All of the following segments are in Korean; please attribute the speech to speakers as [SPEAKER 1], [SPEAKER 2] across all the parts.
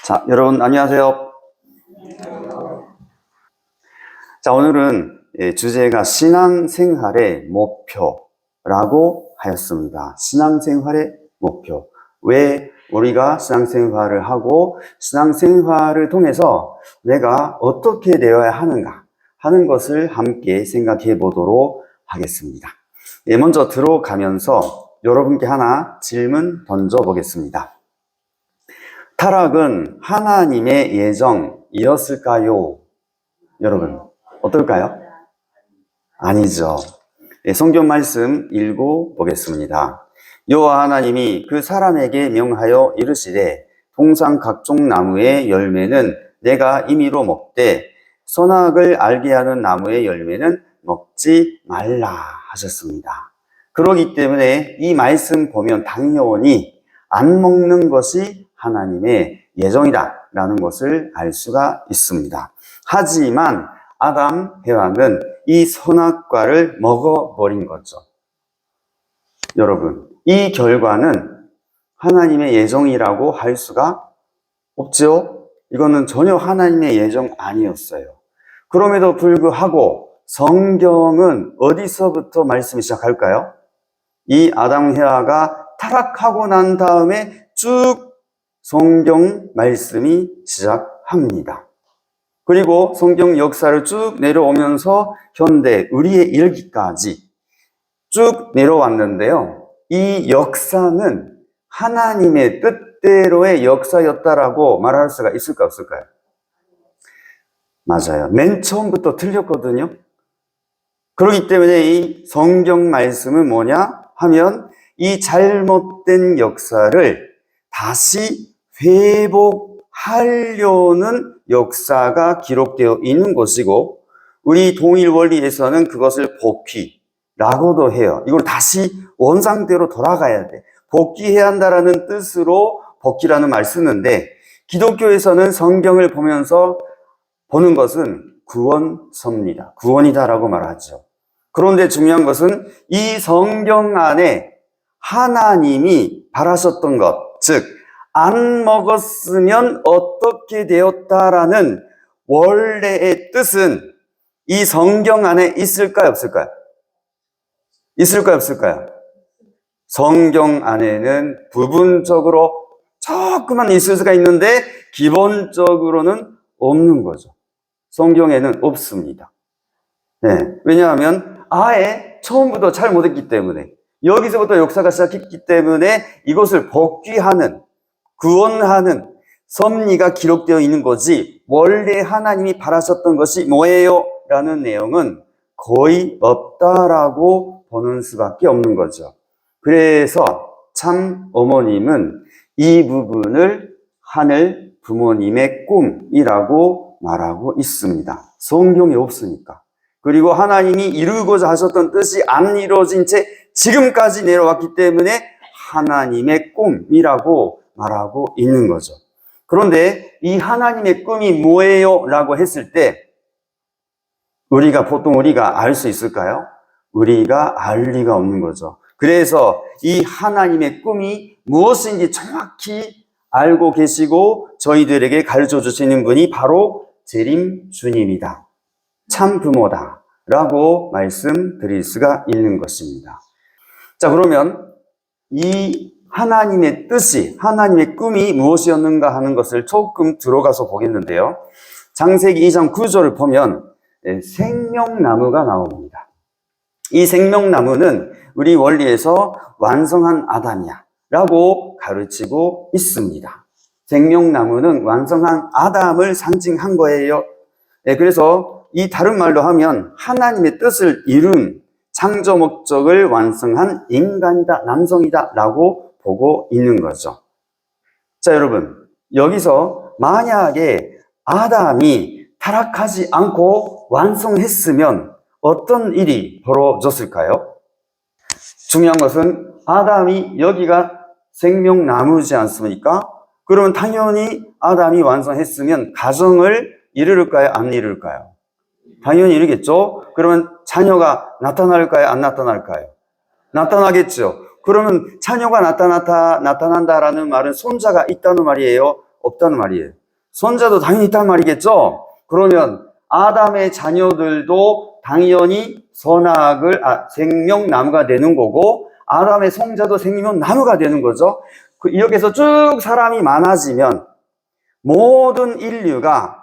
[SPEAKER 1] 자, 여러분 안녕하세요. 자, 오늘은 주제가 신앙생활의 목표라고 하였습니다. 신앙생활의 목표. 왜 우리가 신앙생활을 하고 신앙생활을 통해서 내가 어떻게 되어야 하는가 하는 것을 함께 생각해 보도록 하겠습니다. 먼저 들어가면서 여러분께 하나 질문 던져 보겠습니다. 타락은 하나님의 예정이었을까요? 여러분, 어떨까요? 아니죠. 성경 말씀 읽어보겠습니다. 여호와 하나님이 그 사람에게 명하여 이르시되 동산 각종 나무의 열매는 내가 임의로 먹되 선악을 알게 하는 나무의 열매는 먹지 말라 하셨습니다. 그렇기 때문에 이 말씀 보면 당연히 안 먹는 것이 하나님의 예정이다 라는 것을 알 수가 있습니다. 하지만 아담, 해와는 이 선악과를 먹어버린 거죠. 여러분, 이 결과는 하나님의 예정이라고 할 수가 없죠. 이거는 전혀 하나님의 예정 아니었어요. 그럼에도 불구하고 성경은 어디서부터 말씀이 시작할까요? 이 아담, 해와가 타락하고 난 다음에 쭉 성경 말씀이 시작합니다. 그리고 성경 역사를 쭉 내려오면서 현대 우리의 일기까지 쭉 내려왔는데요. 이 역사는 하나님의 뜻대로의 역사였다라고 말할 수가 있을까 없을까요? 맞아요. 맨 처음부터 틀렸거든요. 그렇기 때문에 이 성경 말씀은 뭐냐 하면 이 잘못된 역사를 다시 회복하려는 역사가 기록되어 있는 것이고, 우리 동일 원리에서는 그것을 복귀라고도 해요. 이걸 다시 원상대로 돌아가야 돼. 복귀해야 한다라는 뜻으로 복귀라는 말을 쓰는데, 기독교에서는 성경을 보면서 보는 것은 구원서입니다. 구원이다라고 말하죠. 그런데 중요한 것은 이 성경 안에 하나님이 바라셨던 것, 즉 안 먹었으면 어떻게 되었다라는 원래의 뜻은 이 성경 안에 있을까요, 없을까요? 있을까요, 없을까요? 성경 안에는 부분적으로 조금만 있을 수가 있는데 기본적으로는 없는 거죠. 성경에는 없습니다. 네, 왜냐하면 아예 처음부터 잘 못했기 때문에, 여기서부터 역사가 시작했기 때문에 이것을 복귀하는, 구원하는 섭리가 기록되어 있는 거지, 원래 하나님이 바라셨던 것이 뭐예요? 라는 내용은 거의 없다라고 보는 수밖에 없는 거죠. 그래서 참 어머님은 이 부분을 하늘 부모님의 꿈이라고 말하고 있습니다. 성경에 없으니까. 그리고 하나님이 이루고자 하셨던 뜻이 안 이루어진 채 지금까지 내려왔기 때문에 하나님의 꿈이라고 말하고 있는 거죠. 그런데 이 하나님의 꿈이 뭐예요? 라고 했을 때 보통 우리가 알 수 있을까요? 우리가 알 리가 없는 거죠. 그래서 이 하나님의 꿈이 무엇인지 정확히 알고 계시고 저희들에게 가르쳐 주시는 분이 바로 재림 주님이다. 참 부모다 라고 말씀드릴 수가 있는 것입니다. 자, 그러면 이 하나님의 뜻이, 하나님의 꿈이 무엇이었는가 하는 것을 조금 들어가서 보겠는데요. 창세기 2장 9절을 보면 생명나무가 나옵니다. 이 생명나무는 우리 원리에서 완성한 아담이야 라고 가르치고 있습니다. 생명나무는 완성한 아담을 상징한 거예요. 그래서 이 다른 말로 하면 하나님의 뜻을 이룬 창조 목적을 완성한 인간이다, 남성이다 라고 보고 있는 거죠. 자, 여러분, 여기서 만약에 아담이 타락하지 않고 완성했으면 어떤 일이 벌어졌을까요? 중요한 것은 아담이, 여기가 생명나무지 않습니까? 그러면 당연히 아담이 완성했으면 가정을 이룰까요? 안 이룰까요? 당연히 이루겠죠? 그러면 자녀가 나타날까요? 안 나타날까요? 나타나겠죠. 그러면 자녀가 나타난다라는 말은 손자가 있다는 말이에요? 없다는 말이에요. 손자도 당연히 있단 말이겠죠? 그러면 아담의 자녀들도 당연히 생명나무가 되는 거고, 아담의 성자도 생명나무가 되는 거죠. 이렇게 해서 쭉 사람이 많아지면 모든 인류가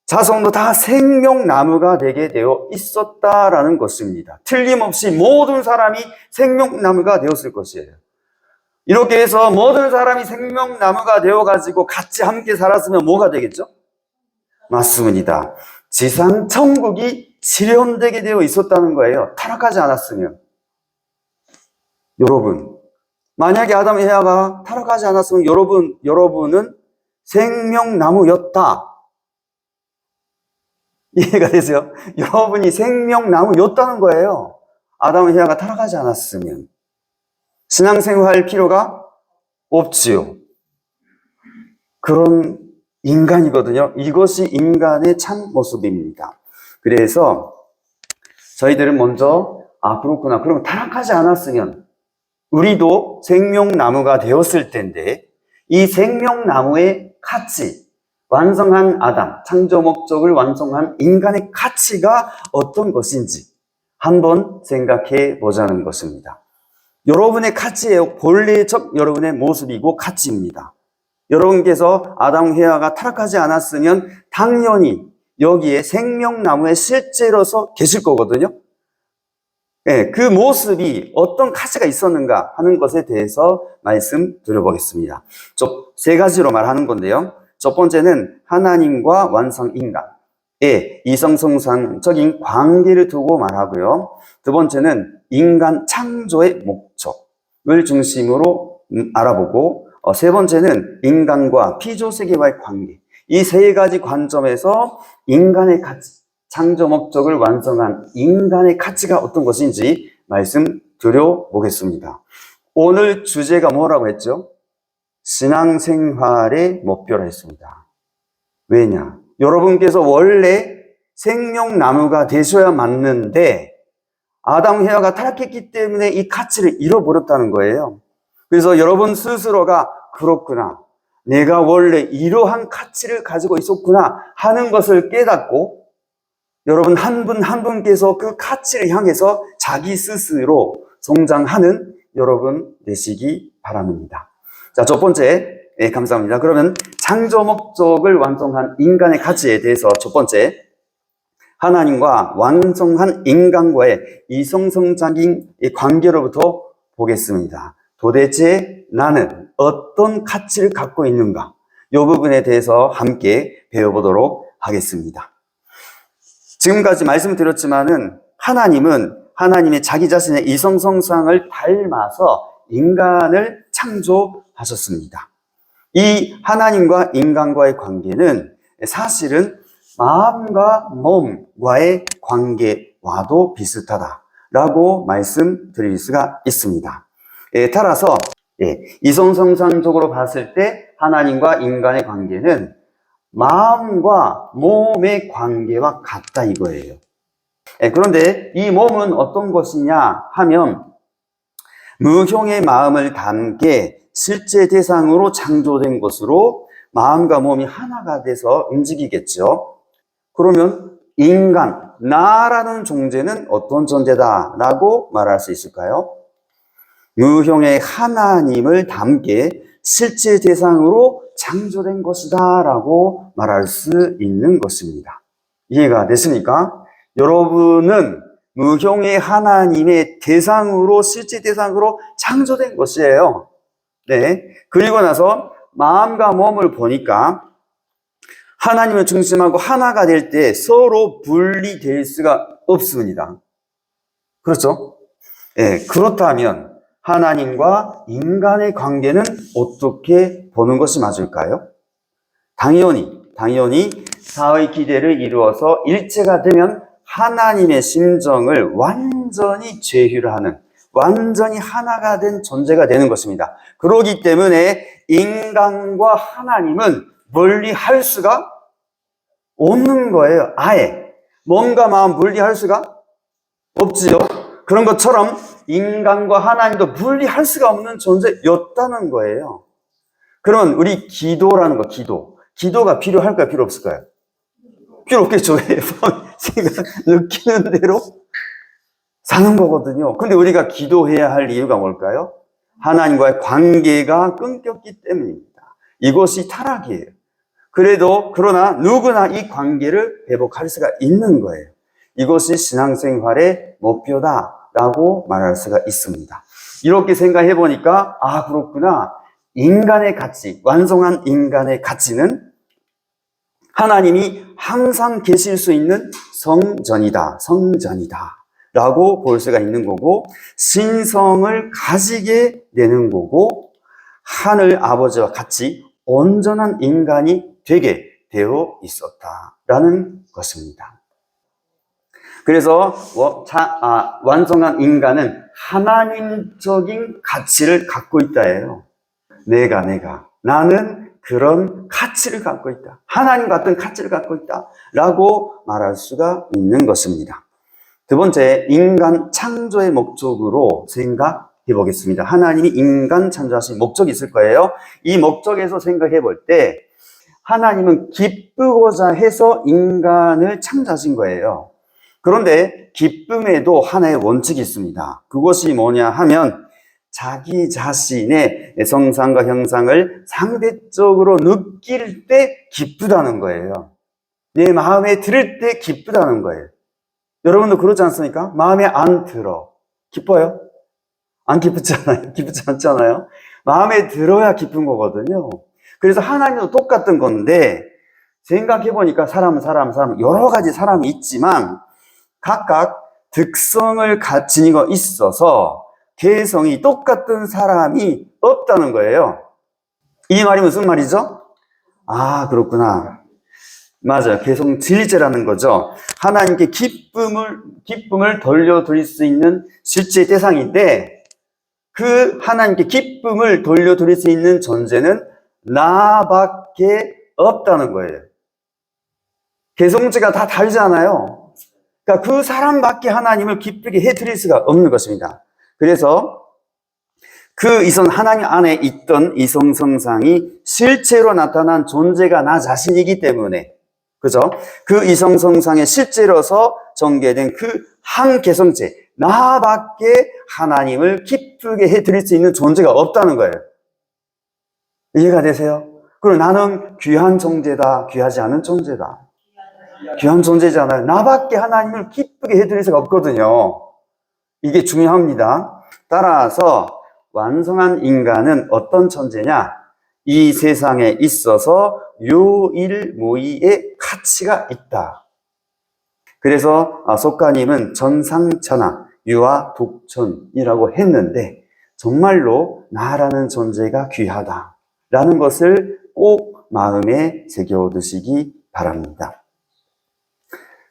[SPEAKER 1] 자손도 다 생명나무가 되게 되어 있었다라는 것입니다. 틀림없이 모든 사람이 생명나무가 되었을 것이에요. 이렇게 해서 모든 사람이 생명나무가 되어가지고 같이 함께 살았으면 뭐가 되겠죠? 맞습니다. 지상 천국이 실현되게 되어 있었다는 거예요. 타락하지 않았으면. 여러분, 만약에 아담 에바가 타락하지 않았으면 여러분은 생명나무였다. 이해가 되세요? 여러분이 생명나무였다는 거예요. 아담 에바가 타락하지 않았으면. 신앙생활할 필요가 없지요. 그런 인간이거든요. 이것이 인간의 참 모습입니다. 그래서 저희들은 먼저 그렇구나. 그럼 타락하지 않았으면 우리도 생명나무가 되었을 텐데, 이 생명나무의 가치, 완성한 아담, 창조 목적을 완성한 인간의 가치가 어떤 것인지 한번 생각해 보자는 것입니다. 여러분의 가치예요. 본래적 여러분의 모습이고 가치입니다. 여러분께서 아담 해와가 타락하지 않았으면 당연히 여기에 생명나무에 실제로서 계실 거거든요. 네, 그 모습이 어떤 가치가 있었는가 하는 것에 대해서 말씀드려보겠습니다. 세 가지로 말하는 건데요. 첫 번째는 하나님과 완성 인간의 이성성상적인 관계를 두고 말하고요. 두 번째는 인간 창조의 목적을 중심으로 알아보고, 세 번째는 인간과 피조세계와의 관계. 이 세 가지 관점에서 인간의 가치, 창조 목적을 완성한 인간의 가치가 어떤 것인지 말씀드려보겠습니다. 오늘 주제가 뭐라고 했죠? 신앙생활의 목표라 했습니다. 왜냐? 여러분께서 원래 생명나무가 되셔야 맞는데 아담 해와가 타락했기 때문에 이 가치를 잃어버렸다는 거예요. 그래서 여러분 스스로가 그렇구나, 내가 원래 이러한 가치를 가지고 있었구나 하는 것을 깨닫고, 여러분 한 분 한 분께서 그 가치를 향해서 자기 스스로 성장하는 여러분 되시기 바랍니다. 자, 첫 번째, 네, 감사합니다. 그러면 창조 목적을 완성한 인간의 가치에 대해서 첫 번째, 하나님과 완성한 인간과의 이성성적인 관계로부터 보겠습니다. 도대체 나는 어떤 가치를 갖고 있는가? 이 부분에 대해서 함께 배워보도록 하겠습니다. 지금까지 말씀드렸지만은 하나님은 하나님의 자기 자신의 이성성상을 닮아서 인간을 창조하셨습니다. 이 하나님과 인간과의 관계는 사실은 마음과 몸과의 관계와도 비슷하다라고 말씀드릴 수가 있습니다. 따라서 이성성상적으로 봤을 때 하나님과 인간의 관계는 마음과 몸의 관계와 같다 이거예요. 그런데 이 몸은 어떤 것이냐 하면 무형의 마음을 담게 실제 대상으로 창조된 것으로 마음과 몸이 하나가 돼서 움직이겠죠. 그러면 인간, 나라는 존재는 어떤 존재다라고 말할 수 있을까요? 무형의 하나님을 담게 실제 대상으로 창조된 것이다 라고 말할 수 있는 것입니다. 이해가 됐습니까? 여러분은 무형의 하나님의 대상으로, 실제 대상으로 창조된 것이에요. 네. 그리고 나서 마음과 몸을 보니까 하나님을 중심하고 하나가 될 때 서로 분리될 수가 없습니다. 그렇죠? 네. 그렇다면 하나님과 인간의 관계는 어떻게 보는 것이 맞을까요? 당연히 사의 기대를 이루어서 일체가 되면 하나님의 심정을 완전히 제휴하는, 완전히 하나가 된 존재가 되는 것입니다. 그렇기 때문에 인간과 하나님은 분리할 수가 없는 거예요. 아예 몸과 마음 분리할 수가 없지요. 그런 것처럼 인간과 하나님도 분리할 수가 없는 존재였다는 거예요. 그러면 우리 기도라는 거, 기도가 필요할까요? 필요 없을까요? 필요 없겠죠. 생각, 느끼는 대로 사는 거거든요. 근데 우리가 기도해야 할 이유가 뭘까요? 하나님과의 관계가 끊겼기 때문입니다. 이것이 타락이에요. 그러나 누구나 이 관계를 회복할 수가 있는 거예요. 이것이 신앙생활의 목표다라고 말할 수가 있습니다. 이렇게 생각해 보니까, 그렇구나. 인간의 가치, 완성한 인간의 가치는 하나님이 항상 계실 수 있는 성전이다. 라고 볼 수가 있는 거고, 신성을 가지게 되는 거고, 하늘 아버지와 같이 온전한 인간이 되게 되어 있었다라는 것입니다. 그래서 완성한 인간은 하나님적인 가치를 갖고 있다예요. 나는 그런 가치를 갖고 있다. 하나님 같은 가치를 갖고 있다. 라고 말할 수가 있는 것입니다. 두 번째, 인간 창조의 목적으로 생각해 보겠습니다. 하나님이 인간 창조하신 목적이 있을 거예요. 이 목적에서 생각해 볼 때, 하나님은 기쁘고자 해서 인간을 창조하신 거예요. 그런데 기쁨에도 하나의 원칙이 있습니다. 그것이 뭐냐 하면 자기 자신의 성상과 형상을 상대적으로 느낄 때 기쁘다는 거예요. 내 마음에 들을 때 기쁘다는 거예요. 여러분도 그러지 않습니까? 마음에 안 들어. 기뻐요? 안 기쁘잖아요. 기쁘지 않잖아요. 마음에 들어야 기쁜 거거든요. 그래서 하나님도 똑같은 건데, 생각해보니까 사람, 여러 가지 사람이 있지만, 각각 특성을 지니고 있어서 개성이 똑같은 사람이 없다는 거예요. 이 말이 무슨 말이죠? 그렇구나. 맞아요. 개성질제라는 거죠. 하나님께 기쁨을 돌려드릴 수 있는 실제 대상인데, 그 하나님께 기쁨을 돌려드릴 수 있는 존재는 나밖에 없다는 거예요. 개성질가 다 다르잖아요. 그러니까 그 사람밖에 하나님을 기쁘게 해드릴 수가 없는 것입니다. 그래서 그 하나님 안에 있던 이성성상이 실제로 나타난 존재가 나 자신이기 때문에, 그죠? 그 이성성상에 실제로서 전개된 그 한 개성체, 나밖에 하나님을 기쁘게 해드릴 수 있는 존재가 없다는 거예요. 이해가 되세요? 그리고 나는 귀한 존재다, 귀하지 않은 존재다. 귀한 존재잖아요. 나밖에 하나님을 기쁘게 해드릴 수가 없거든요. 이게 중요합니다. 따라서 완성한 인간은 어떤 존재냐? 이 세상에 있어서 유일무이의 가치가 있다. 그래서 속가님은 전상천하, 유아독존이라고 했는데 정말로 나라는 존재가 귀하다라는 것을 꼭 마음에 새겨두시기 바랍니다.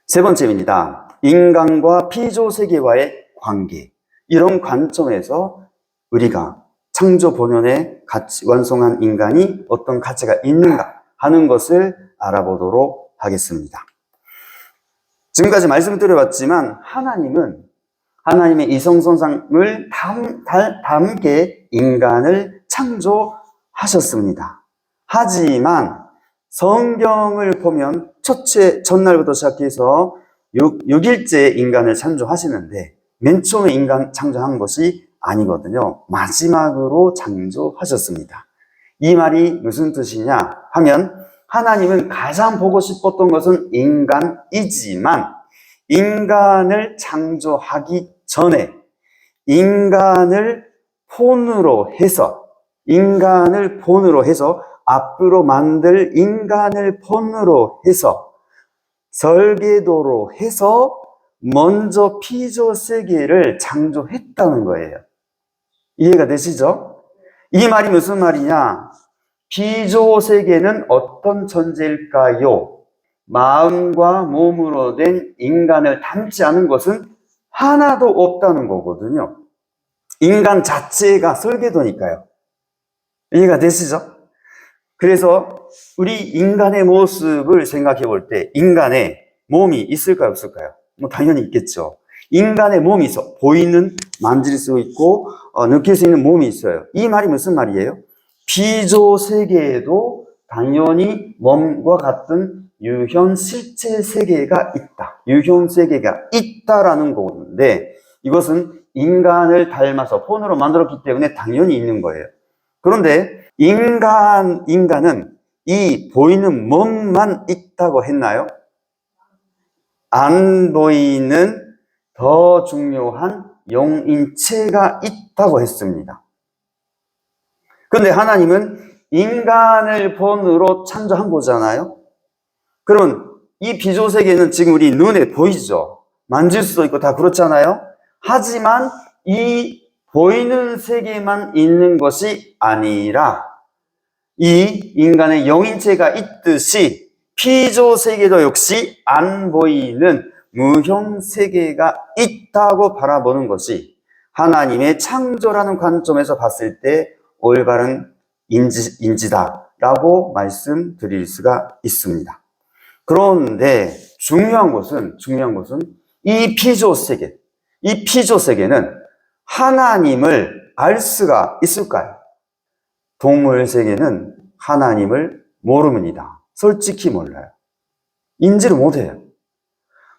[SPEAKER 1] 세 번째입니다. 인간과 피조세계와의 관계. 이런 관점에서 우리가 창조 본연의 가치, 완성한 인간이 어떤 가치가 있는가 하는 것을 알아보도록 하겠습니다. 지금까지 말씀드려봤지만 하나님의 이성성상을 담게 인간을 창조하셨습니다. 하지만 성경을 보면 첫날부터 시작해서 6일째 인간을 창조하시는데 맨 처음에 인간 창조한 것이 아니거든요. 마지막으로 창조하셨습니다. 이 말이 무슨 뜻이냐 하면 하나님은 가장 보고 싶었던 것은 인간이지만 인간을 창조하기 전에 인간을 본으로 해서 앞으로 만들 인간을 본으로 해서 설계도로 해서 먼저 피조세계를 창조했다는 거예요. 이해가 되시죠? 이 말이 무슨 말이냐? 피조세계는 어떤 존재일까요? 마음과 몸으로 된 인간을 담지 않은 것은 하나도 없다는 거거든요. 인간 자체가 설계도니까요. 이해가 되시죠? 그래서 우리 인간의 모습을 생각해 볼 때 인간의 몸이 있을까요? 없을까요? 당연히 있겠죠. 인간의 몸이 있어. 보이는, 만질 수 있고 느낄 수 있는 몸이 있어요. 이 말이 무슨 말이에요? 피조 세계에도 당연히 몸과 같은 유현 실체 세계가 있다. 유현 세계가 있다라는 건데, 이것은 인간을 닮아서 폰으로 만들었기 때문에 당연히 있는 거예요. 그런데 인간은 이 보이는 몸만 있다고 했나요? 안 보이는 더 중요한 영인체가 있다고 했습니다. 그런데 하나님은 인간을 본으로 창조한 거잖아요. 그러면 이 피조세계는 지금 우리 눈에 보이죠. 만질 수도 있고 다 그렇잖아요. 하지만 이 보이는 세계만 있는 것이 아니라 이 인간의 영인체가 있듯이 피조세계도 역시 안 보이는 무형세계가 있다고 바라보는 것이 하나님의 창조라는 관점에서 봤을 때 올바른 인지다라고 말씀드릴 수가 있습니다. 그런데 중요한 것은 이 피조세계는 하나님을 알 수가 있을까요? 동물 세계는 하나님을 모릅니다. 솔직히 몰라요. 인지를 못해요.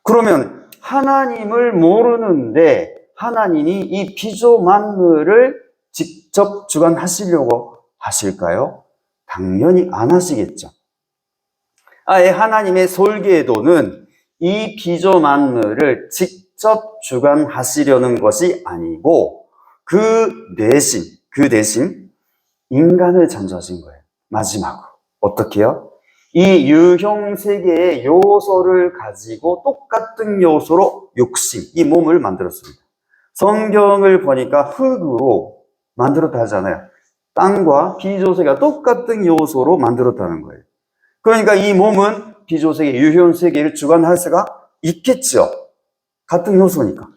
[SPEAKER 1] 그러면 하나님을 모르는데 하나님이 이 피조 만물을 직접 주관하시려고 하실까요? 당연히 안 하시겠죠. 아예 하나님의 설계도는 이 피조 만물을 직접 주관하시려는 것이 아니고 그 대신 인간을 창조하신 거예요. 마지막으로. 어떻게요? 이 유형 세계의 요소를 가지고 똑같은 요소로 육신, 이 몸을 만들었습니다. 성경을 보니까 흙으로 만들었다 하잖아요. 땅과 피조세계가 똑같은 요소로 만들었다는 거예요. 그러니까 이 몸은 피조세계, 유형 세계를 주관할 수가 있겠죠. 같은 요소니까.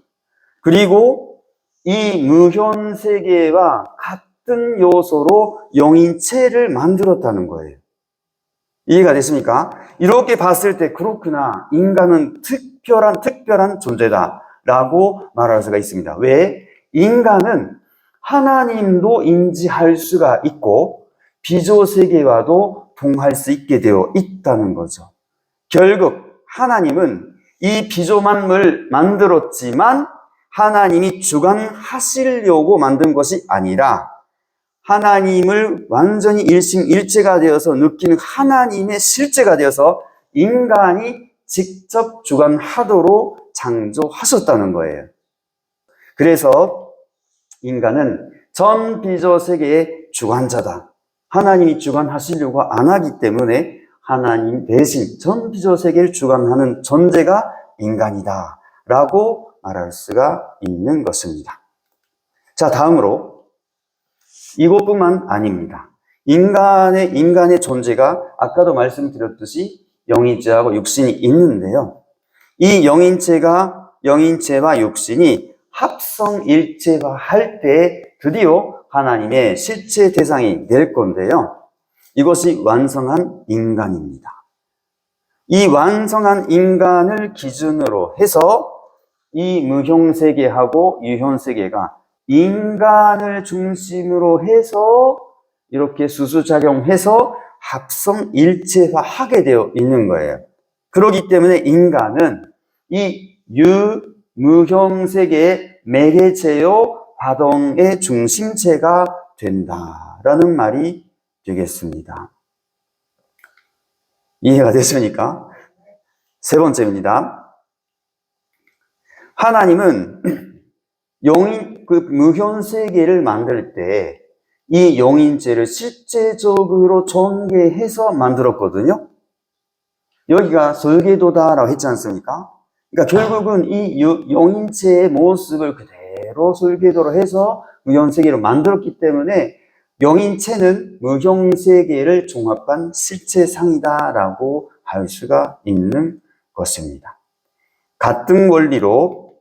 [SPEAKER 1] 그리고 이 무현 세계와 같은 요소로 영인체를 만들었다는 거예요. 이해가 되십니까? 이렇게 봤을 때 그렇구나. 인간은 특별한 존재다라고 말할 수가 있습니다. 왜? 인간은 하나님도 인지할 수가 있고 피조세계와도 동할 수 있게 되어 있다는 거죠. 결국 하나님은 이 피조만물 만들었지만 하나님이 주관하시려고 만든 것이 아니라 하나님을 완전히 일심일체가 되어서 느끼는 하나님의 실체가 되어서 인간이 직접 주관하도록 창조하셨다는 거예요. 그래서 인간은 전 피조세계의 주관자다. 하나님이 주관하시려고 안 하기 때문에 하나님 대신 전 피조세계를 주관하는 존재가 인간이다 라고 말할 수가 있는 것입니다. 자, 다음으로 이것뿐만 아닙니다. 인간의 존재가 아까도 말씀드렸듯이 영인체하고 육신이 있는데요. 이 영인체와 육신이 합성일체화할 때 드디어 하나님의 실체 대상이 될 건데요. 이것이 완성한 인간입니다. 이 완성한 인간을 기준으로 해서 이 무형세계하고 유형세계가 인간을 중심으로 해서 이렇게 수수작용해서 합성일체화하게 되어 있는 거예요. 그렇기 때문에 인간은 이 무형세계의 매개체요 화동의 중심체가 된다라는 말이 되겠습니다. 이해가 되십니까? 세 번째입니다. 하나님은 무현 세계를 만들 때 이 영인체를 실제적으로 전개해서 만들었거든요. 여기가 설계도다라고 했지 않습니까? 그러니까 결국은 이 영인체의 모습을 그대로 설계도로 해서 무현 세계를 만들었기 때문에 영인체는 무형 세계를 종합한 실체상이다라고 할 수가 있는 것입니다. 같은 원리로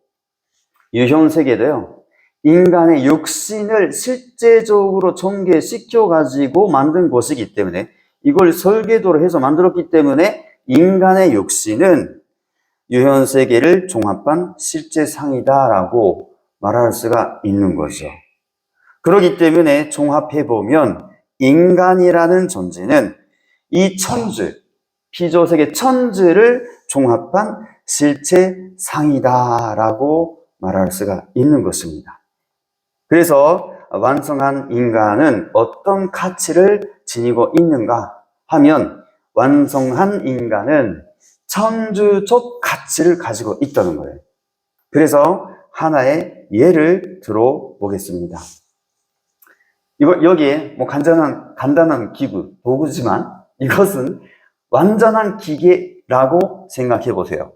[SPEAKER 1] 유형 세계도요. 인간의 육신을 실제적으로 전개시켜 가지고 만든 것이기 때문에 이걸 설계도로 해서 만들었기 때문에 인간의 육신은 유형 세계를 종합한 실제상이다라고 말할 수가 있는 거죠. 그렇기 때문에 종합해 보면 인간이라는 존재는 이 천주, 피조세계 천주를 종합한 실체상이다라고 말할 수가 있는 것입니다. 그래서 완성한 인간은 어떤 가치를 지니고 있는가 하면 완성한 인간은 천주적 가치를 가지고 있다는 거예요. 그래서 하나의 예를 들어보겠습니다. 여기에 간단한 기구, 도구지만 이것은 완전한 기계라고 생각해 보세요.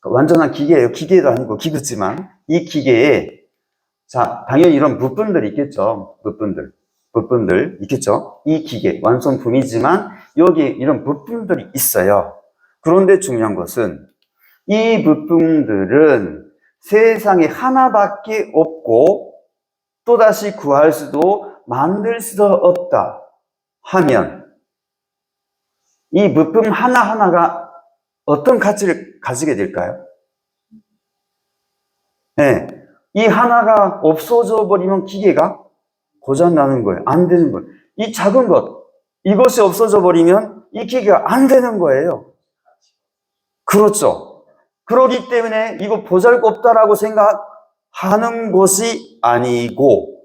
[SPEAKER 1] 완전한 기계예요. 기계도 아니고 기구지만 이 기계에 당연히 이런 부품들이 있겠죠. 부품들 있겠죠. 이 기계, 완성품이지만 여기에 이런 부품들이 있어요. 그런데 중요한 것은 이 부품들은 세상에 하나밖에 없고 또다시 구할 수도 만들 수도 없다 하면 이 부품 하나하나가 어떤 가치를 가지게 될까요? 네. 이 하나가 없어져 버리면 기계가 고장나는 거예요. 안 되는 거예요. 이 작은 것, 이것이 없어져 버리면 이 기계가 안 되는 거예요. 그렇죠. 그렇기 때문에 이거 보잘것없다라고 생각하는 것이 아니고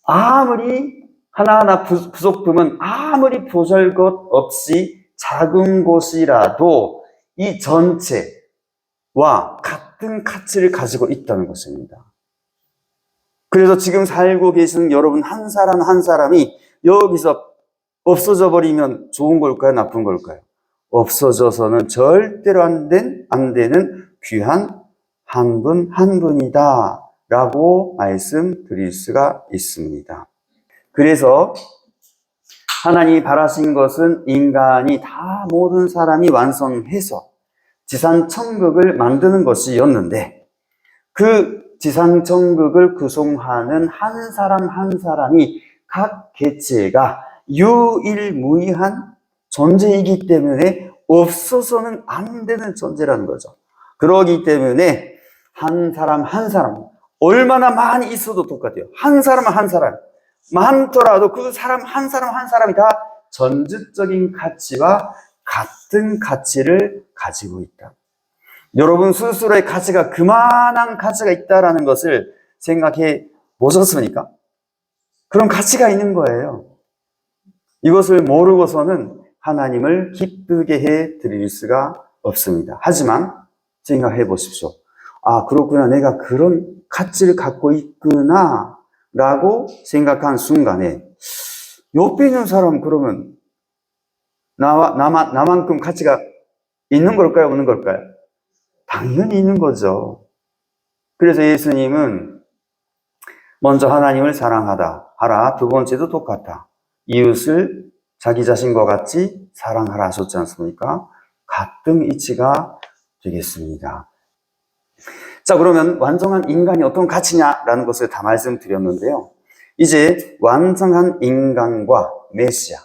[SPEAKER 1] 아무리 하나하나 부속품은 아무리 보잘것없이 작은 것이라도 이 전체와 같은 가치를 가지고 있다는 것입니다. 그래서 지금 살고 계시는 여러분 한 사람 한 사람이 여기서 없어져 버리면 좋은 걸까요? 나쁜 걸까요? 없어져서는 절대로 안 되는 귀한 한 분 한 분이다 라고 말씀드릴 수가 있습니다. 그래서 하나님이 바라신 것은 인간이 다 모든 사람이 완성해서 지상천국을 만드는 것이었는데 그 지상천국을 구성하는 한 사람 한 사람이 각 개체가 유일무이한 존재이기 때문에 없어서는 안 되는 존재라는 거죠. 그러기 때문에 한 사람 한 사람 얼마나 많이 있어도 똑같아요. 한 사람 한 사람 많더라도 그 사람 한 사람이 다 전질적인 가치와 같은 가치를 가지고 있다. 여러분 스스로의 가치가 그만한 가치가 있다라는 것을 생각해 보셨습니까? 그런 가치가 있는 거예요. 이것을 모르고서는 하나님을 기쁘게 해 드릴 수가 없습니다. 하지만 생각해 보십시오. 아, 그렇구나. 내가 그런 가치를 갖고 있구나 라고 생각한 순간에 옆에 있는 사람 그러면 나만큼 가치가 있는 걸까요? 없는 걸까요? 당연히 있는 거죠. 그래서 예수님은 먼저 하나님을 사랑하라. 두 번째도 똑같다. 이웃을 자기 자신과 같이 사랑하라 하셨지 않습니까? 같은 이치가 되겠습니다. 자, 그러면 완성한 인간이 어떤 가치냐라는 것을 다 말씀드렸는데요. 이제 완성한 인간과 메시아,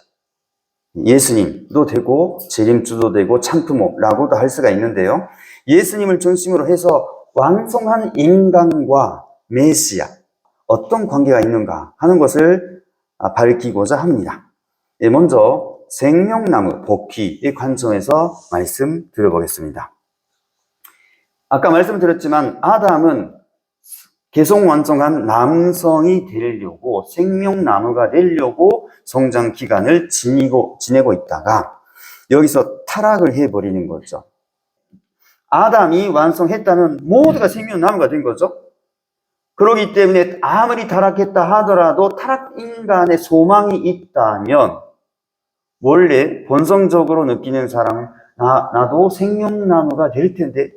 [SPEAKER 1] 예수님도 되고 재림주도 되고 참부모라고도 할 수가 있는데요. 예수님을 중심으로 해서 완성한 인간과 메시아 어떤 관계가 있는가 하는 것을 밝히고자 합니다. 먼저 생명나무 복귀의 관점에서 말씀드려보겠습니다. 아까 말씀드렸지만 아담은 계속 완성한 남성이 되려고 생명나무가 되려고 성장 기간을 지내고 있다가 여기서 타락을 해버리는 거죠. 아담이 완성했다면 모두가 생명나무가 된 거죠. 그렇기 때문에 아무리 타락했다 하더라도 타락 인간의 소망이 있다면 원래 본성적으로 느끼는 사람은 나도 생명나무가 될 텐데,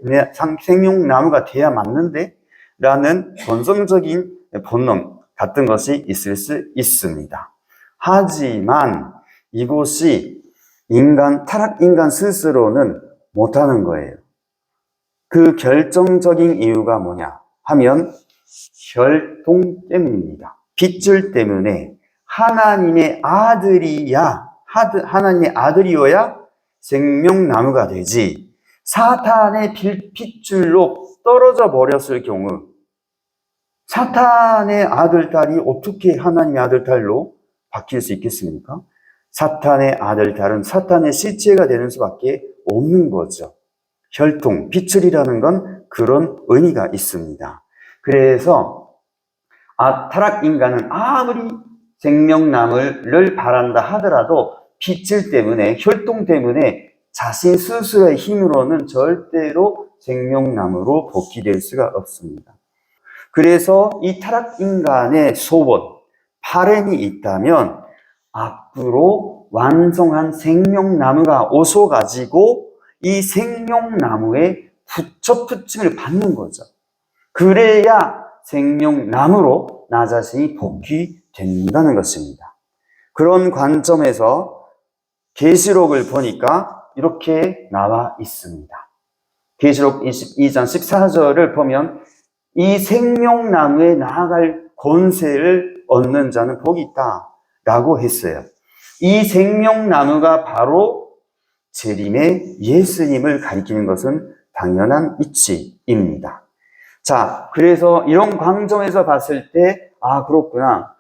[SPEAKER 1] 생명나무가 돼야 맞는데 라는 본성적인 본능 같은 것이 있을 수 있습니다. 하지만 이것이 타락 인간 스스로는 못하는 거예요. 그 결정적인 이유가 뭐냐 하면 혈통 때문입니다. 핏줄 때문에 하나님의 아들이어야 생명나무가 되지 사탄의 핏줄로 떨어져 버렸을 경우 사탄의 아들, 딸이 어떻게 하나님의 아들, 딸로 바뀔 수 있겠습니까? 사탄의 아들, 다른 사탄의 실체가 되는 수밖에 없는 거죠. 혈통, 빛을이라는 건 그런 의미가 있습니다. 그래서 타락 인간은 아무리 생명나무를 바란다 하더라도 빛을 때문에, 혈통 때문에 자신 스스로의 힘으로는 절대로 생명나무로 복귀될 수가 없습니다. 그래서 이 타락 인간의 소원, 바람이 있다면 앞으로 완성한 생명나무가 오셔가지고 이 생명나무에 붙임을 받는 거죠. 그래야 생명나무로 나 자신이 복귀된다는 것입니다. 그런 관점에서 계시록을 보니까 이렇게 나와 있습니다. 계시록 22장 14절을 보면 이 생명나무에 나아갈 권세를 얻는 자는 복이 있다 라고 했어요. 이 생명나무가 바로 재림의 예수님을 가리키는 것은 당연한 이치입니다. 자, 그래서 이런 관점에서 봤을 때 그렇구나.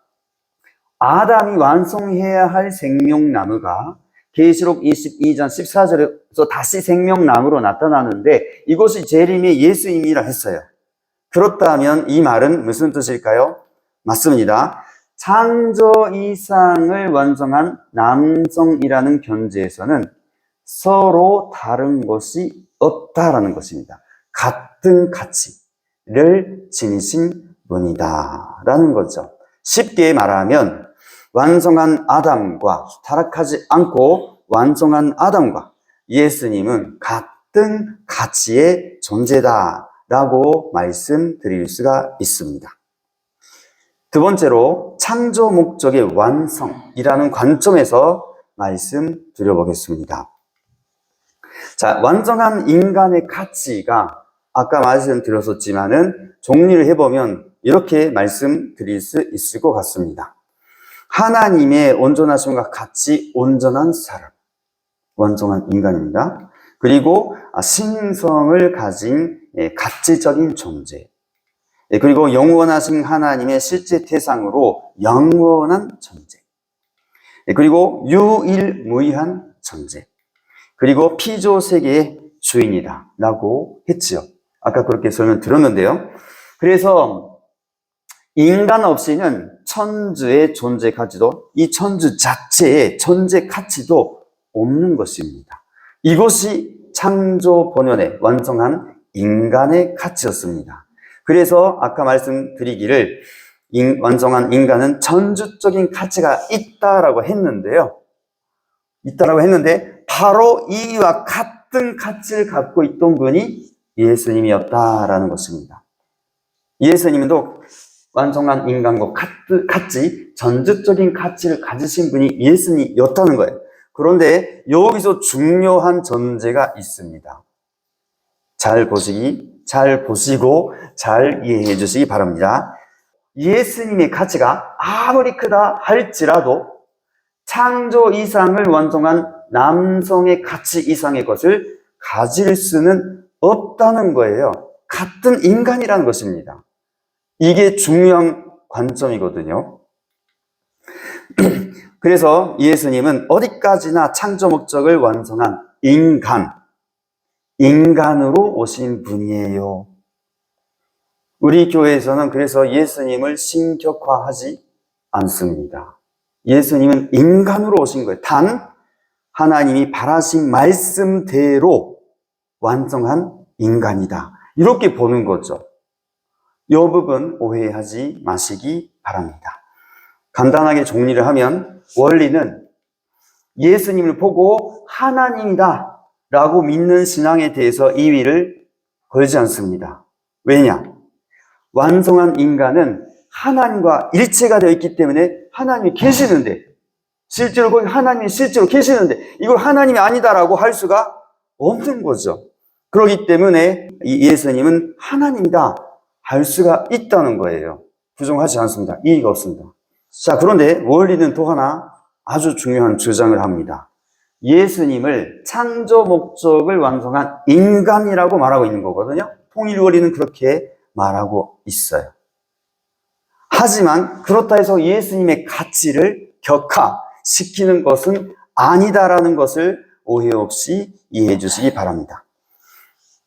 [SPEAKER 1] 아담이 완성해야 할 생명나무가 계시록 22장 14절에서 다시 생명나무로 나타나는데 이것이 재림의 예수님이라 했어요. 그렇다면 이 말은 무슨 뜻일까요? 맞습니다. 창조 이상을 완성한 남성이라는 견지에서는 서로 다른 것이 없다라는 것입니다. 같은 가치를 지니신 분이다라는 거죠. 쉽게 말하면 완성한 아담과 타락하지 않고 완성한 아담과 예수님은 같은 가치의 존재다라고 말씀드릴 수가 있습니다. 두 번째로 창조 목적의 완성이라는 관점에서 말씀드려보겠습니다. 자, 완성한 인간의 가치가 아까 말씀드렸었지만은 정리를 해보면 이렇게 말씀드릴 수 있을 것 같습니다. 하나님의 온전하심과 같이 온전한 사람, 완성한 인간입니다. 그리고 신성을 가진 가치적인 존재, 그리고 영원하신 하나님의 실제 태상으로 영원한 존재, 그리고 유일무이한 존재, 그리고 피조세계의 주인이다 라고 했지요. 아까 그렇게 설명 들었는데요. 그래서 인간 없이는 천주의 존재 가치도, 이 천주 자체의 존재 가치도 없는 것입니다. 이것이 창조 본연의 완성한 인간의 가치였습니다. 그래서 아까 말씀드리기를 완성한 인간은 천주적인 가치가 있다라고 했는데요. 바로 이와 같은 가치를 갖고 있던 분이 예수님이었다라는 것입니다. 예수님도 완성한 인간과 같이 전적적인 가치를 가지신 분이 예수님이었다는 거예요. 그런데 여기서 중요한 전제가 있습니다. 잘 보시고 잘 이해해 주시기 바랍니다. 예수님의 가치가 아무리 크다 할지라도 창조 이상을 완성한 남성의 가치 이상의 것을 가질 수는 없다는 거예요. 같은 인간이라는 것입니다. 이게 중요한 관점이거든요. 그래서 예수님은 어디까지나 창조 목적을 완성한 인간으로 오신 분이에요. 우리 교회에서는 그래서 예수님을 신격화하지 않습니다. 예수님은 인간으로 오신 거예요. 단 하나님이 바라신 말씀대로 완성한 인간이다. 이렇게 보는 거죠. 이 부분 오해하지 마시기 바랍니다. 간단하게 정리를 하면 원리는 예수님을 보고 하나님이다 라고 믿는 신앙에 대해서 이의를 걸지 않습니다. 왜냐? 완성한 인간은 하나님과 일체가 되어 있기 때문에 하나님이 계시는데, 실제로 거기 하나님이 실제로 계시는데 이걸 하나님이 아니다라고 할 수가 없는 거죠. 그렇기 때문에 이 예수님은 하나님이다 할 수가 있다는 거예요. 부정하지 않습니다. 이의가 없습니다. 자, 그런데 원리는 또 하나 아주 중요한 주장을 합니다. 예수님을 창조 목적을 완성한 인간이라고 말하고 있는 거거든요. 통일 원리는 그렇게 말하고 있어요. 하지만 그렇다 해서 예수님의 가치를 격화시키는 것은 아니다라는 것을 오해 없이 이해해 주시기 바랍니다.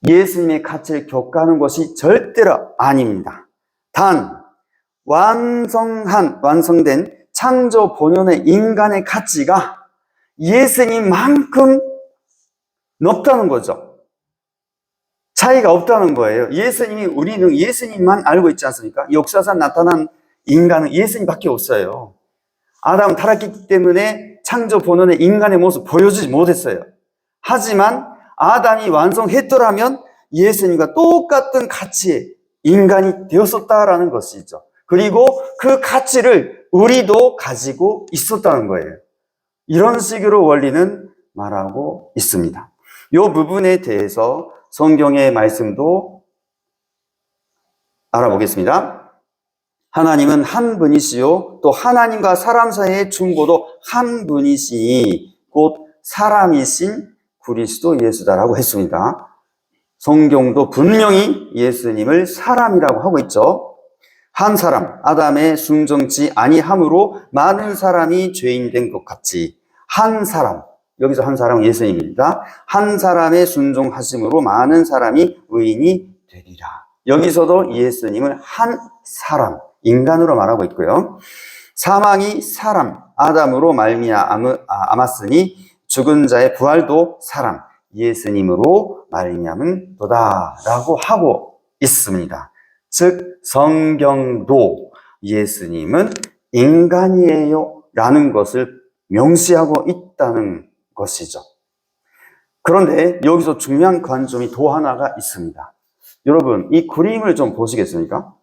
[SPEAKER 1] 예수님의 가치를 격하는 것이 절대로 아닙니다. 단 완성된 창조 본연의 인간의 가치가 예수님만큼 높다는 거죠. 차이가 없다는 거예요. 우리는 예수님만 알고 있지 않습니까? 역사상 나타난 인간은 예수님밖에 없어요. 아담은 타락했기 때문에 창조 본연의 인간의 모습 보여주지 못했어요. 하지만 아담이 완성했더라면 예수님과 똑같은 가치의 인간이 되었었다라는 것이죠. 그리고 그 가치를 우리도 가지고 있었다는 거예요. 이런 식으로 원리는 말하고 있습니다. 이 부분에 대해서 성경의 말씀도 알아보겠습니다. 하나님은 한 분이시요 또 하나님과 사람 사이의 중보도 한 분이시니 곧 사람이신 그리스도 예수다라고 했습니다. 성경도 분명히 예수님을 사람이라고 하고 있죠. 한 사람 아담의 순종치 아니함으로 많은 사람이 죄인 된 것 같이 한 사람, 여기서 한 사람은 예수님입니다. 한 사람의 순종하심으로 많은 사람이 의인이 되리라. 여기서도 예수님을 한 사람, 인간으로 말하고 있고요. 사망이 사람, 아담으로 말미암았으니 죽은 자의 부활도 사람, 예수님으로 말미암은도다라고 하고 있습니다. 즉 성경도 예수님은 인간이에요 라는 것을 명시하고 있다는 것이죠. 그런데 여기서 중요한 관점이 또 하나가 있습니다. 여러분, 이 그림을 좀 보시겠습니까?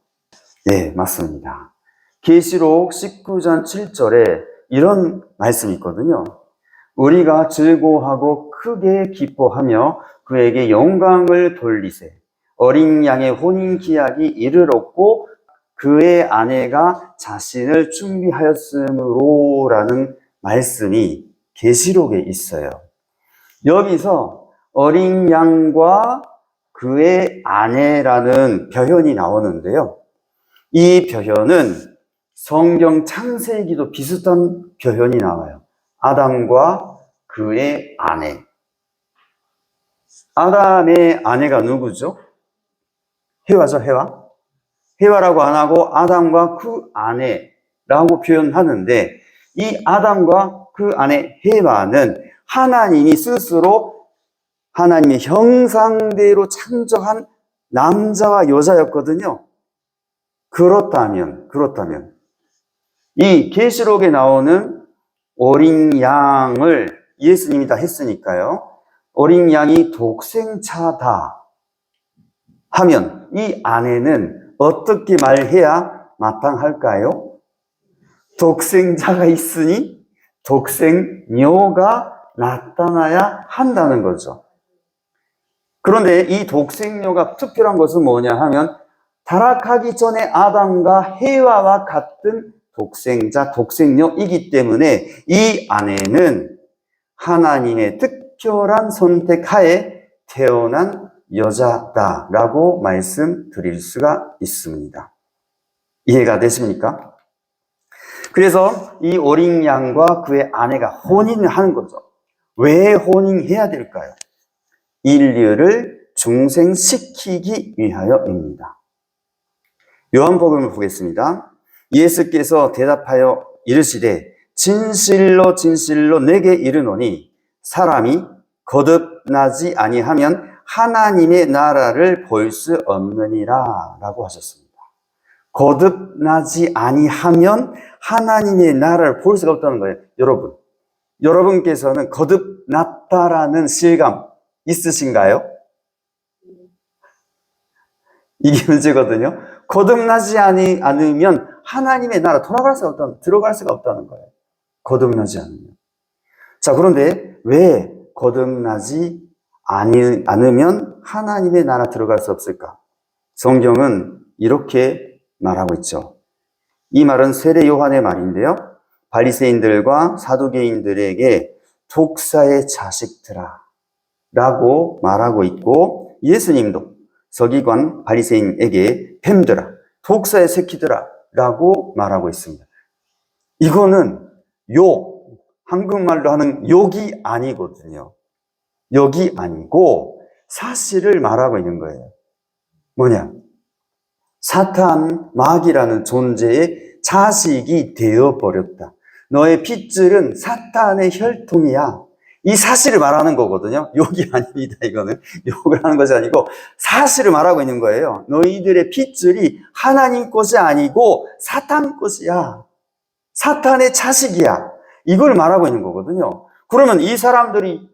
[SPEAKER 1] 네, 맞습니다. 계시록 19장 7절에 이런 말씀이 있거든요. 우리가 즐거워하고 크게 기뻐하며 그에게 영광을 돌리세. 어린 양의 혼인 기약이 이르렀고 그의 아내가 자신을 준비하였으므로 라는 말씀이 계시록에 있어요. 여기서 어린 양과 그의 아내라는 표현이 나오는데요. 이 표현은 성경 창세기도 비슷한 표현이 나와요. 아담과 그의 아내. 아담의 아내가 누구죠? 해와죠, 해와. 해와라고 안 하고 아담과 그 아내라고 표현하는데 이 아담과 그 아내 해와는 하나님이 스스로 하나님의 형상대로 창조한 남자와 여자였거든요. 그렇다면 이 계시록에 나오는 어린 양을 예수님이 다 했으니까요. 어린 양이 독생자다 하면 이 아내는 어떻게 말해야 마땅할까요? 독생자가 있으니 독생녀가 나타나야 한다는 거죠. 그런데 이 독생녀가 특별한 것은 뭐냐 하면 타락하기 전에 아담과 해와와 같은 독생자, 독생녀이기 때문에 이 아내는 하나님의 특별한 선택하에 태어난 여자다라고 말씀드릴 수가 있습니다. 이해가 되십니까? 그래서 이 어린 양과 그의 아내가 혼인을 하는 거죠. 왜 혼인해야 될까요? 인류를 중생시키기 위하여입니다. 요한복음을 보겠습니다. 예수께서 대답하여 이르시되 진실로 진실로 내게 이르노니 사람이 거듭나지 아니하면 하나님의 나라를 볼 수 없느니라 라고 하셨습니다. 거듭나지 아니하면 하나님의 나라를 볼 수가 없다는 거예요. 여러분께서는 거듭났다라는 실감 있으신가요? 이게 문제거든요. 거듭나지 않으면 하나님의 나라 들어갈 수가 없다는 거예요. 거듭나지 않으면. 자, 그런데 왜 거듭나지 않으면 하나님의 나라 들어갈 수 없을까? 성경은 이렇게 말하고 있죠. 이 말은 세례 요한의 말인데요. 바리새인들과 사두개인들에게 독사의 자식들아 라고 말하고 있고 예수님도 서기관 바리새인에게 뱀들아, 독사의 새끼들아 라고 말하고 있습니다. 이거는 욕, 한국말로 하는 욕이 아니거든요. 욕이 아니고 사실을 말하고 있는 거예요. 뭐냐? 사탄, 마귀라는 존재의 자식이 되어버렸다. 너의 핏줄은 사탄의 혈통이야. 이 사실을 말하는 거거든요. 욕이 아닙니다, 이거는. 욕을 하는 것이 아니고 사실을 말하고 있는 거예요. 너희들의 핏줄이 하나님 것이 아니고 사탄 것이야. 사탄의 자식이야. 이걸 말하고 있는 거거든요. 그러면 이 사람들이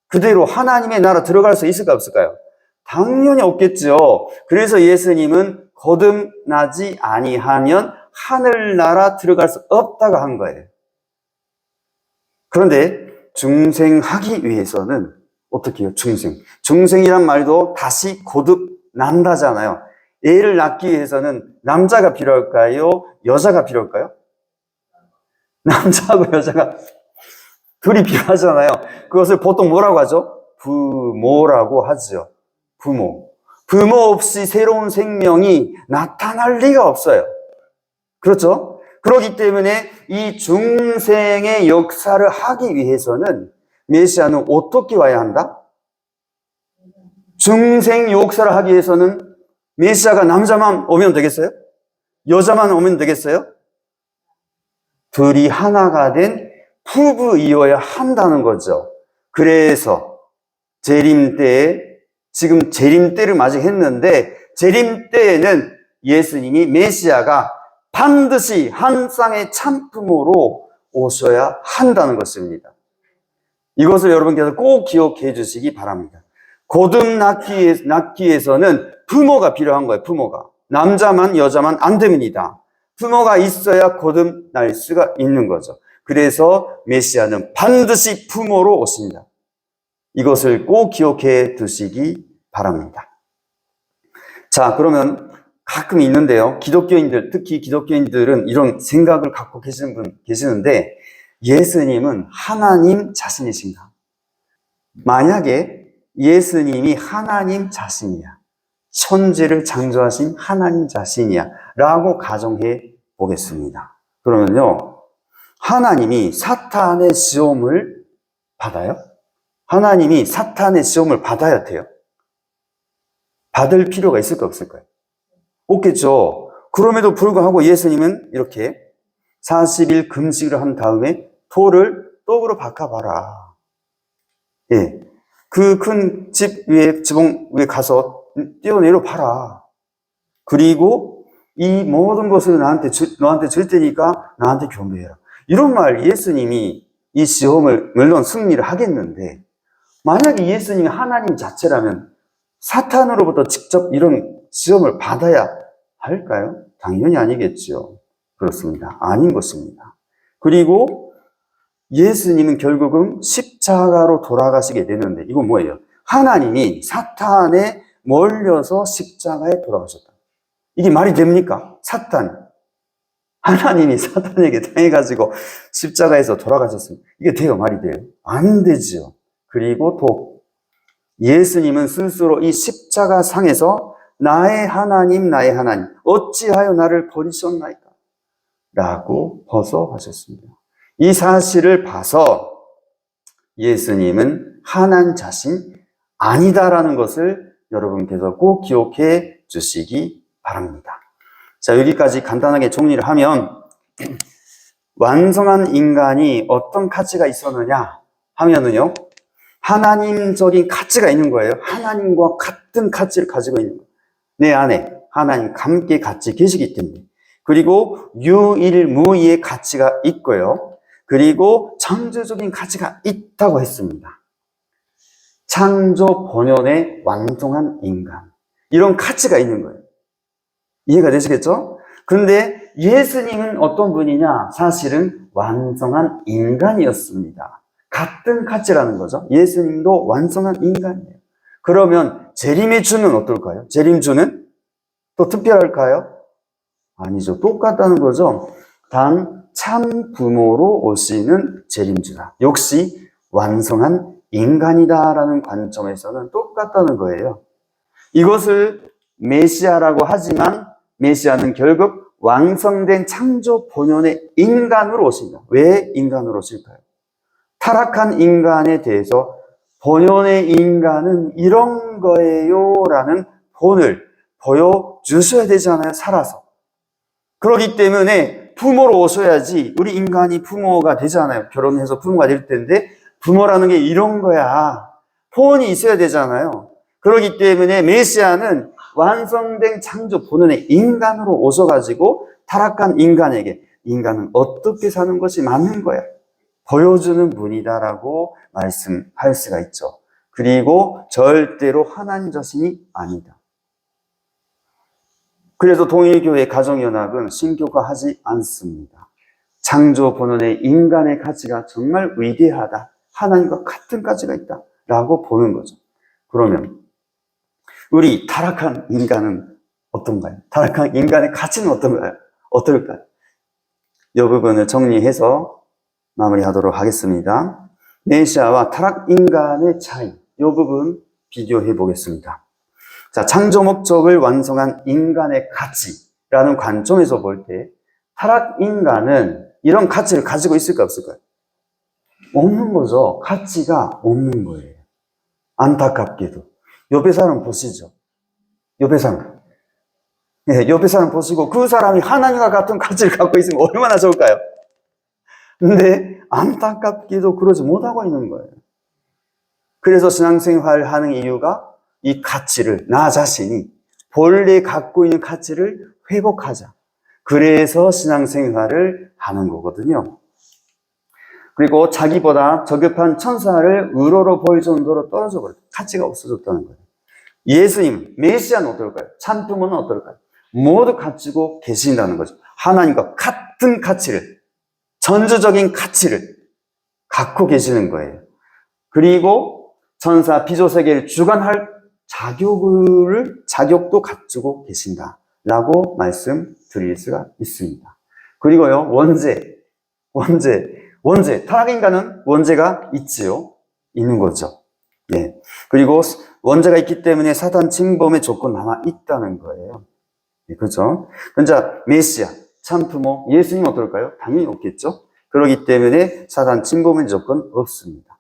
[SPEAKER 1] 그대로 하나님의 나라 들어갈 수 있을까 없을까요? 당연히 없겠죠. 그래서 예수님은 거듭나지 아니하면 하늘나라 들어갈 수 없다고 한 거예요. 그런데 중생하기 위해서는 어떻게 해요? 중생이란 말도 다시 거듭난다잖아요. 애를 낳기 위해서는 남자가 필요할까요? 여자가 필요할까요? 남자하고 여자가 둘이 필요하잖아요. 그것을 보통 뭐라고 하죠? 부모라고 하죠. 부모 없이 새로운 생명이 나타날 리가 없어요. 그렇죠? 그렇기 때문에 이 중생의 역사를 하기 위해서는 메시아는 어떻게 와야 한다? 중생 역사를 하기 위해서는 메시아가 남자만 오면 되겠어요? 여자만 오면 되겠어요? 둘이 하나가 된 부부이어야 한다는 거죠. 그래서 재림 때에, 지금 재림 때를 맞이했는데 재림 때에는 예수님이 메시아가 반드시 한 쌍의 참품으로 오셔야 한다는 것입니다. 이것을 여러분께서 꼭 기억해 주시기 바랍니다. 거듭 낳기 위해서는 부모가 필요한 거예요. 부모가. 남자만 여자만 안 됩니다. 부모가 있어야 거듭날 수가 있는 거죠. 그래서 메시아는 반드시 부모로 오십니다. 이것을 꼭 기억해 두시기 바랍니다. 자, 그러면 가끔 있는데요. 기독교인들, 특히 기독교인들은 이런 생각을 갖고 계시는 분 계시는데, 예수님은 하나님 자신이신가? 만약에 예수님이 하나님 자신이야, 천지를 창조하신 하나님 자신이야 라고 가정해 보겠습니다. 그러면요, 하나님이 사탄의 시험을 받아요? 하나님이 사탄의 시험을 받아야 돼요? 받을 필요가 있을까 없을까요? 없겠죠. 그럼에도 불구하고 예수님은 이렇게 40일 금식을 한 다음에 돌을 떡으로 바꿔봐라. 예. 그 큰 집 위에, 지붕 위에 가서 뛰어내려 봐라. 그리고 이 모든 것을 너한테 줄 테니까 나한테 경배해라. 이런 말 예수님이 이 시험을 물론 승리를 하겠는데, 만약에 예수님이 하나님 자체라면 사탄으로부터 직접 이런 시험을 받아야 할까요? 당연히 아니겠죠. 그렇습니다. 아닌 것입니다. 그리고 예수님은 결국은 십자가로 돌아가시게 되는데, 이건 뭐예요? 하나님이 사탄에 몰려서 십자가에 돌아가셨다. 이게 말이 됩니까? 하나님이 사탄에게 당해가지고 십자가에서 돌아가셨습니다. 이게 돼요? 말이 돼요? 안 되죠. 그리고 또 예수님은 스스로 이 십자가 상에서 나의 하나님 어찌하여 나를 버리셨나이까? 라고 벗어하셨습니다. 이 사실을 봐서 예수님은 하나님 자신 아니다라는 것을 여러분께서 꼭 기억해 주시기 바랍니다. 자, 여기까지 간단하게 정리를 하면, 완성한 인간이 어떤 가치가 있었느냐 하면은요, 하나님적인 가치가 있는 거예요. 하나님과 같은 가치를 가지고 있는 거예요. 내 안에 하나님과 함께 같이 계시기 때문에. 그리고 유일무이의 가치가 있고요. 그리고 창조적인 가치가 있다고 했습니다. 창조 본연의 완성한 인간. 이런 가치가 있는 거예요. 이해가 되시겠죠? 그런데 예수님은 어떤 분이냐? 사실은 완성한 인간이었습니다. 같은 가치라는 거죠. 예수님도 완성한 인간이에요. 그러면 재림의 주는 어떨까요? 재림주는 또 특별할까요? 아니죠. 똑같다는 거죠. 단 참 부모로 오시는 재림주다. 역시 완성한 인간이다라는 관점에서는 똑같다는 거예요. 이것을 메시아라고 하지만 메시아는 결국 완성된 창조 본연의 인간으로 오신다. 왜 인간으로 오실까요? 타락한 인간에 대해서 본연의 인간은 이런 거예요 라는 본을 보여주셔야 되잖아요, 살아서. 그렇기 때문에 부모로 오셔야지. 우리 인간이 부모가 되잖아요. 결혼해서 부모가 될 텐데 부모라는 게 이런 거야. 본이 있어야 되잖아요. 그렇기 때문에 메시아는 완성된 창조 본연의 인간으로 오셔가지고 타락한 인간에게 인간은 어떻게 사는 것이 맞는 거야 보여주는 분이다라고 말씀할 수가 있죠. 그리고 절대로 하나님 자신이 아니다. 그래서 동일교회 가정연합은 신교화하지 않습니다. 창조 본연의 인간의 가치가 정말 위대하다. 하나님과 같은 가치가 있다. 라고 보는 거죠. 그러면 우리 타락한 인간은 어떤가요? 타락한 인간의 가치는 어떤가요? 어떨까요? 이 부분을 정리해서 마무리하도록 하겠습니다. 메시아와 타락 인간의 차이, 이 부분 비교해 보겠습니다. 자, 창조 목적을 완성한 인간의 가치라는 관점에서 볼 때 타락 인간은 이런 가치를 가지고 있을까 없을까요? 없는 거죠. 가치가 없는 거예요. 안타깝게도. 옆에 사람 보시죠. 옆에 사람. 네, 옆에 사람 보시고 그 사람이 하나님과 같은 가치를 갖고 있으면 얼마나 좋을까요? 근데 안타깝게도 그러지 못하고 있는 거예요. 그래서 신앙생활을 하는 이유가 이 가치를, 나 자신이 본래 갖고 있는 가치를 회복하자. 그래서 신앙생활을 하는 거거든요. 그리고 자기보다 저급한 천사를 의로로 보일 정도로 떨어져 버렸다. 가치가 없어졌다는 거예요. 예수님, 메시아는 어떨까요? 참부모는 어떨까요? 모두 가지고 계신다는 거죠. 하나님과 같은 가치를, 전주적인 가치를 갖고 계시는 거예요. 그리고 천사 피조세계를 주관할 자격도 갖추고 계신다라고 말씀드릴 수가 있습니다. 그리고요, 원죄, 타락인간은 원죄가 있지요. 있는 거죠. 예. 그리고 원죄가 있기 때문에 사단 침범의 조건 남아 있다는 거예요. 예, 그렇죠? 그러자 메시아, 참부모, 예수님 어떨까요? 당연히 없겠죠. 그렇기 때문에 사단 침범의 조건 없습니다.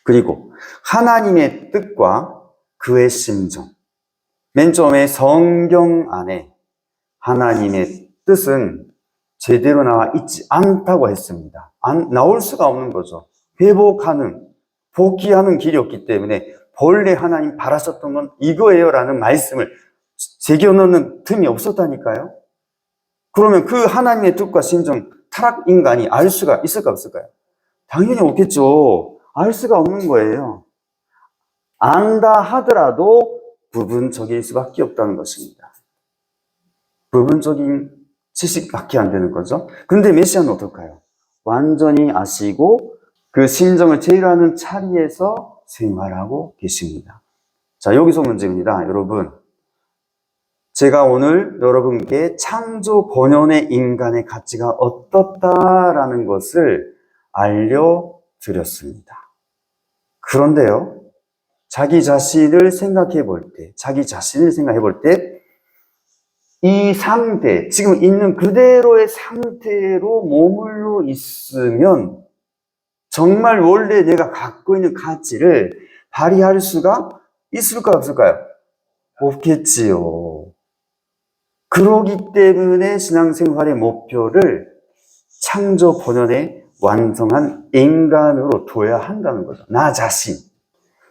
[SPEAKER 1] 그리고 하나님의 뜻과 그의 심정. 맨 처음에 성경 안에 하나님의 뜻은 제대로 나와 있지 않다고 했습니다. 나올 수가 없는 거죠. 복귀하는 길이 없기 때문에 본래 하나님 바라셨던 건 이거예요 라는 말씀을 새겨넣는 틈이 없었다니까요. 그러면 그 하나님의 뜻과 심정, 타락 인간이 알 수가 있을까 없을까요? 당연히 없겠죠. 알 수가 없는 거예요. 안다 하더라도 부분적일 수밖에 없다는 것입니다. 부분적인 지식밖에 안 되는 거죠. 그런데 메시아는 어떨까요? 완전히 아시고 그 심정을 제일하는 자리에서 생활하고 계십니다. 자, 여기서 문제입니다. 여러분, 제가 오늘 여러분께 창조 본연의 인간의 가치가 어떻다라는 것을 알려드렸습니다. 그런데요, 자기 자신을 생각해 볼 때, 이 상태, 지금 있는 그대로의 상태로 머물러 있으면 정말 원래 내가 갖고 있는 가치를 발휘할 수가 있을까 없을까요? 없겠지요. 그러기 때문에 신앙생활의 목표를 창조 본연의 완성한 인간으로 둬야 한다는 거죠. 나 자신.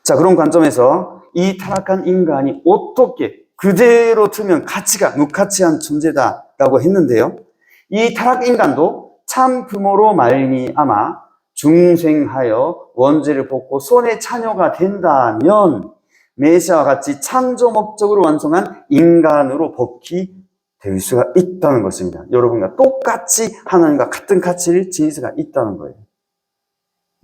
[SPEAKER 1] 자, 그런 관점에서 이 타락한 인간이 어떻게 그대로 두면 가치가 무가치한 존재다라고 했는데요. 이 타락 인간도 참 부모로 말미암아 중생하여 원죄를 벗고 손의 자녀가 된다면 메시아와 같이 창조 목적으로 완성한 인간으로 복귀될 수가 있다는 것입니다. 여러분과 똑같이 하나님과 같은 가치를 지닐 수가 있다는 거예요.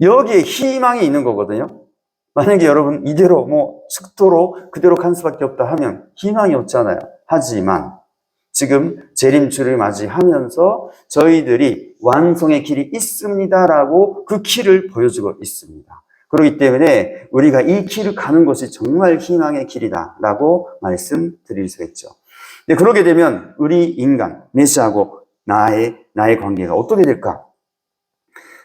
[SPEAKER 1] 여기에 희망이 있는 거거든요. 만약에 여러분 이대로 숙도로 그대로 간 수밖에 없다 하면 희망이 없잖아요. 하지만 지금 재림주를 맞이하면서 저희들이 완성의 길이 있습니다라고 그 길을 보여주고 있습니다. 그렇기 때문에 우리가 이 길을 가는 것이 정말 희망의 길이다라고 말씀드릴 수 있죠. 근데 그러게 되면 우리 인간, 메시아하고 나의 관계가 어떻게 될까?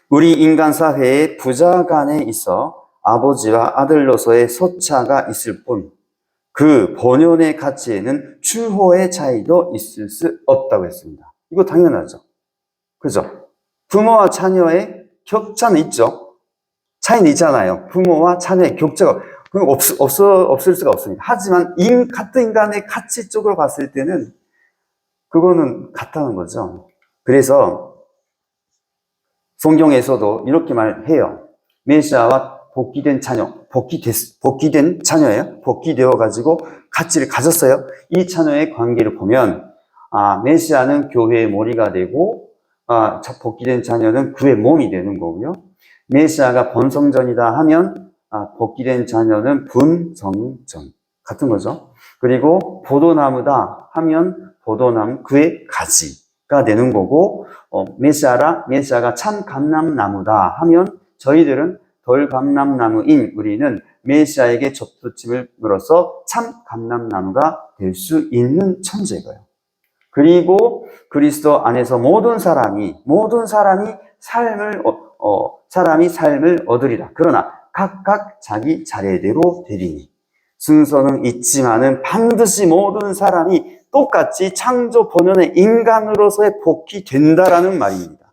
[SPEAKER 1] 우리 인간 사회의 부자 간에 있어 아버지와 아들로서의 소차가 있을 뿐, 그 본연의 가치에는 추호의 차이도 있을 수 없다고 했습니다. 이거 당연하죠. 그죠? 부모와 자녀의 격차는 있죠. 차이는 있잖아요. 부모와 자녀의 격차가 없을 수가 없습니다. 하지만 같은 인간의 가치 쪽으로 봤을 때는 그거는 같다는 거죠. 그래서 성경에서도 이렇게 말해요. 메시아와 복귀된 자녀, 복귀된 자녀예요. 복귀되어 가지고 가치를 가졌어요. 이 자녀의 관계를 보면 메시아는 교회의 머리가 되고 복귀된 자녀는 그의 몸이 되는 거고요. 메시아가 번성전이다 하면 복귀된 자녀는 분성전 같은 거죠. 그리고 포도나무다 하면 포도나무 그의 가지가 되는 거고, 메시아가 참 감람나무다 하면 저희들은 덜 감람나무인 우리는 메시아에게 접붙임으로써 참 감람나무가 될 수 있는 천재고요. 그리고 그리스도 안에서 모든 사람이 삶을 얻으리라. 그러나 각각 자기 차례대로 되리니. 순서는 있지만은 반드시 모든 사람이 똑같이 창조 본연의 인간으로서의 복귀된다라는 말입니다.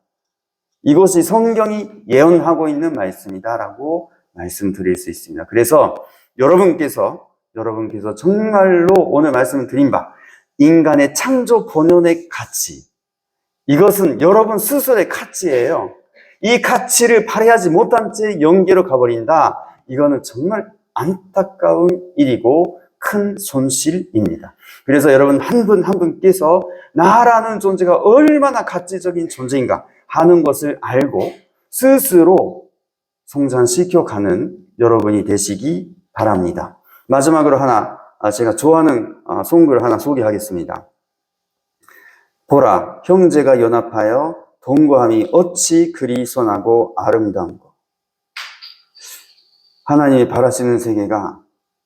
[SPEAKER 1] 이것이 성경이 예언하고 있는 말씀이다라고 말씀드릴 수 있습니다. 그래서 여러분께서 정말로 오늘 말씀을 드린 바 인간의 창조 본연의 가치, 이것은 여러분 스스로의 가치예요. 이 가치를 발휘하지 못한 채 영계로 가버린다. 이거는 정말 안타까운 일이고 큰 손실입니다. 그래서 여러분 한 분 한 분께서 나라는 존재가 얼마나 가치적인 존재인가 하는 것을 알고 스스로 성장시켜가는 여러분이 되시기 바랍니다. 마지막으로 제가 좋아하는 송구를 하나 소개하겠습니다. 보라, 형제가 연합하여 동거함이 어찌 그리 선하고 아름다운고. 하나님이 바라시는 세계가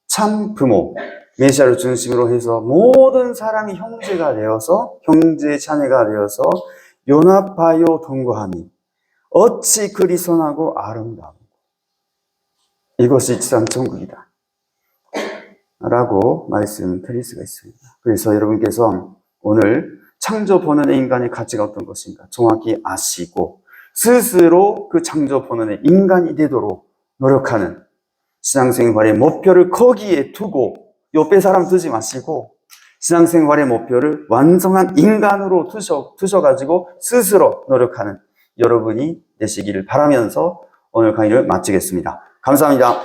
[SPEAKER 1] 참 부모, 메시아를 중심으로 해서 모든 사람이 형제가 되어서, 형제의 자녀가 되어서 연합하여 동거함이 어찌 그리 선하고 아름다운고. 이것이 참 천국이다 라고 말씀드릴 수가 있습니다. 그래서 여러분께서 오늘 창조 본연의 인간의 가치가 어떤 것인가 정확히 아시고 스스로 그 창조 본연의 인간이 되도록 노력하는 신앙생활의 목표를 거기에 두고 옆에 사람 두지 마시고 신앙생활의 목표를 완성한 인간으로 두셔가지고 스스로 노력하는 여러분이 되시기를 바라면서 오늘 강의를 마치겠습니다. 감사합니다.